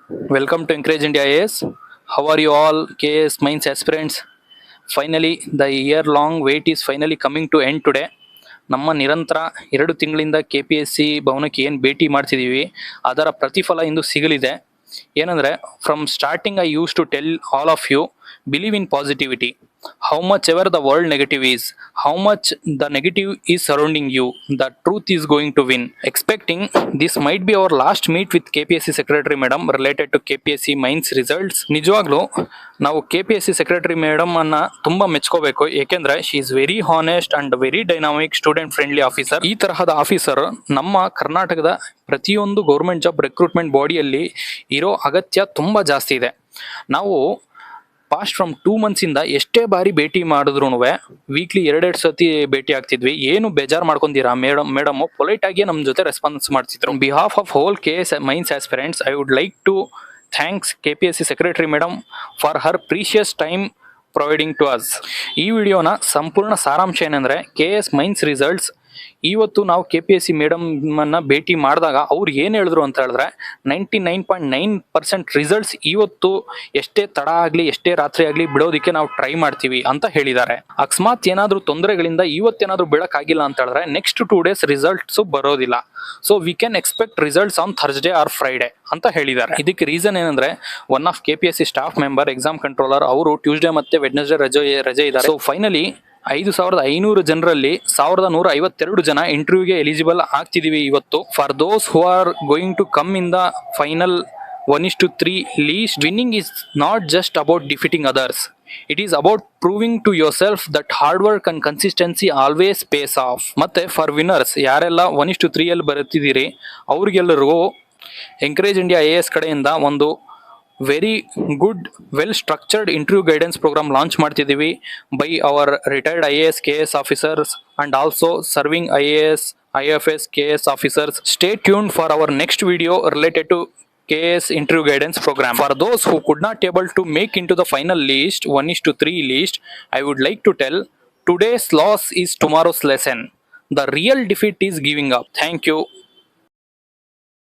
Welcome to Encourage India IAS. How are you all, KS Minds aspirants? Finally, the year-long wait is finally coming to end today. ನಮ್ಮ ನಿರಂತರ 2 ತಿಂಗಳಿಂದ KPSC ಭವನಕ್ಕೆ ಏನು ಭೇಟಿ ಮಾಡ್ತಿದ್ದೀವಿ ಅದರ ಪ್ರತಿಫಲ ಇಂದು ಸಿಗಲಿದೆ. ಏನಂದ್ರೆ from starting I use to tell all of you believe in positivity. How much ever the world negative is, how much the negative is surrounding you, the truth is going to win. Expecting this might be our last meet with KPSC Secretary Madam related to KPSC Minds results. ನಿಜವಾಗ್ಲೂ ನಾವು KPSC Secretary Madam ಅನ್ನ ತುಂಬಾ ಮೆಚ್ಕೋಬೇಕು. ಏಕೆಂದ್ರೆ she is very honest and very dynamic student friendly officer. ಈ ತರಹದ officer ನಮ್ಮ ಕರ್ನಾಟಕದ ಪ್ರತಿಯೊಂದು ಗೌರ್ಮೆಂಟ್ ಜಾಬ್ ರಿಕ್ರೂಟ್ಮೆಂಟ್ ಬಾಡಿಯಲ್ಲಿ ಇರೋ ಅಗತ್ಯ ತುಂಬಾ ಜಾಸ್ತಿ ಇದೆ. ನಾವು ಪಾಸ್ಟ್ ಫ್ರಮ್ 2 months ಇಂದ ಎಷ್ಟೇ ಬಾರಿ ಭೇಟಿ ಮಾಡಿದ್ರು ವೀಕ್ಲಿ 2 ಸತಿ ಭೇಟಿ ಆಗ್ತಿದ್ವಿ. ಏನು ಬೇಜಾರು ಮಾಡ್ಕೊಂತೀರಾ ಮೇಡಮ್ ಪೊಲೈಟ್ ಆಗಿ ನಮ್ಮ ಜೊತೆ ರೆಸ್ಪಾನ್ಸ್ ಮಾಡ್ತಿದ್ರು. Behalf of whole KS Minds aspirants, I would like to thanks KPSC Secretary Madam for her precious time providing to us. ಈ ವಿಡಿಯೋನ ಸಂಪೂರ್ಣ ಸಾರಾಂಶ ಏನಂದ್ರೆ KS Minds ರಿಸಲ್ಟ್ಸ್ ಇವತ್ತು ನಾವು KPSC ಮೇಡಮ್ ಅನ್ನ ಭೇಟಿ ಮಾಡಿದಾಗ ಅವ್ರು ಏನ್ ಹೇಳಿದ್ರು ಅಂತ ಹೇಳಿದ್ರೆ 99.9% ರಿಸಲ್ಟ್ಸ್ ಇವತ್ತು ಎಷ್ಟೇ ತಡ ಆಗ್ಲಿ ಎಷ್ಟೇ ರಾತ್ರಿ ಆಗ್ಲಿ ಬಿಡೋದಿಕ್ಕೆ ನಾವು ಟ್ರೈ ಮಾಡ್ತೀವಿ ಅಂತ ಹೇಳಿದ್ದಾರೆ. ಅಕಸ್ಮಾತ್ ಏನಾದ್ರೂ ತೊಂದರೆಗಳಿಂದ ಇವತ್ತೇನಾದ್ರೂ ಬಿಡಕ್ಕಾಗಿಲ್ಲ ಅಂತ ಹೇಳಿದ್ರೆ ನೆಕ್ಸ್ಟ್ 2 days ರಿಸಲ್ಟ್ಸ್ ಬರೋದಿಲ್ಲ. So we can expect results on Thursday or Friday ಅಂತ ಹೇಳಿದ್ದಾರೆ. ಇದಕ್ಕೆ ರೀಸನ್ ಏನಂದ್ರೆ one of KPSC staff member exam controller ಅವರು ಟ್ಯೂಸ್ಡೇ ಮತ್ತೆ ವೆಡ್ನೆಸ್ಡೇ ರಜೆ ಇದ್ದಾರೆ. ಸೊ ಫೈನಲಿ 5,500 ಜನರಲ್ಲಿ 1,152 ಜನ ಇಂಟರ್ವ್ಯೂಗೆ ಎಲಿಜಿಬಲ್ ಆಗ್ತಿದೀವಿ ಇವತ್ತು. For those who are going to come in the final 1:3 list, winning is not just about defeating others. It is about proving to yourself that hard work and consistency always pays off. ಮತ್ತೆ for winners ಯಾರೆಲ್ಲ 1:3 ಅಲ್ಲಿ ಬರುತ್ತಿದ್ದೀರಿ ಅವ್ರಿಗೆಲ್ಲರಿಗೂ encourage India IAS ಕಡೆಯಿಂದ ಒಂದು very good well structured interview guidance programme launch ಮಾಡ್ತಿದ್ದೀವಿ by our retired IAS KS officers and also serving IAS IFS KS officers. Stay tuned for our next video related to KS interview guidance program. For those who could not able to make into the final list 1:3 list, I would like to tell today's loss is tomorrow's lesson. The real defeat is giving up. Thank you.